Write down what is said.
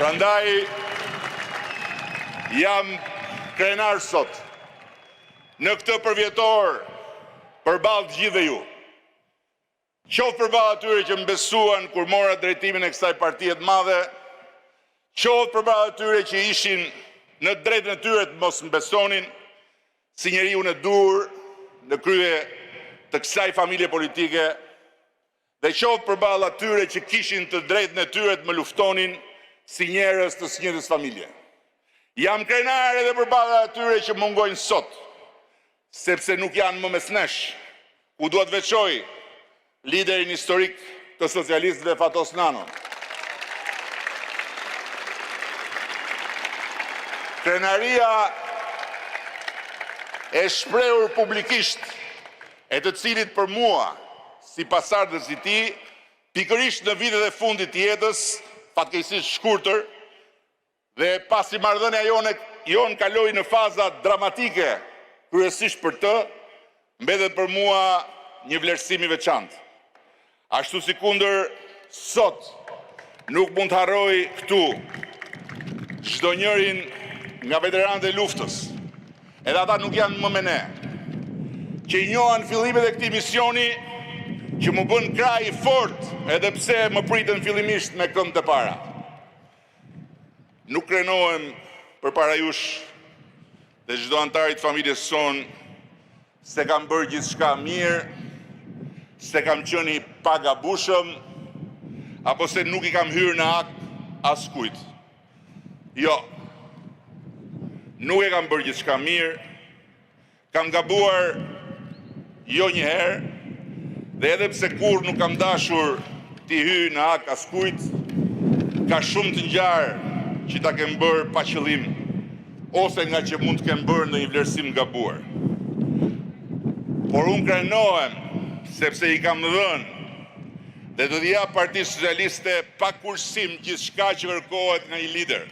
Prandaj jam krenar sot në këtë përvjetor përballë të gjithëve ju. Qoftë përballë atyre që më besuan kur mora drejtimin e kësaj partie të madhe, qoftë përballë atyre që ishin në drejtën e tyre të mos më besonin, si njeriu në dur në krye të kësaj familje politike, dhe qoftë përballë atyre që kishin të drejtën e tyre të më luftonin si njerëz të së njëjtës familje. Jam krenar edhe përballë atyre që mungojnë sot, sepse nuk janë më mes nesh, ku duhet veçoj liderin historik të socialistëve Fatos Nanon. Krenaria e shprehur publikisht, e të cilit për mua, si pasardhës i tij, pikërisht në vitet e fundit të jetës, fatkeqësisht shkurtër, dhe pasi marrëdhënia jonë kaloi në faza dramatike, kryesisht për të, mbetet për mua një vlerësim i veçantë. Ashtu si kundër sot nuk mund të harroj këtu çdo njërin nga veteranët e luftës, edhe ata nuk janë më me ne, që i njohan fillimet e këtij misioni që më bën kraj fort, edhe pse më pritën fillimisht me këmbë të para. Nuk krenohem përpara jush dhe çdo antarit familjes son se kam bërë gjithçka mirë, se kam qenë i pagabushëm, apo se nuk i kam hyrë në akt askujt. Jo, nuk e kam bërë gjithçka mirë, kam gabuar jo një herë, dhe edhe pse kur nuk kam dashur t'i hyj në akt askujt, ka shumë të ngjarë që ta kem bërë pa qëllim, ose nga që mund të kem bërë në një vlerësim gabuar. Por unë krenohem, sepse i kam dhënë dhe do t'i jap Partisë Socialiste pa kursim gjithçka që kërkohet nga një lider.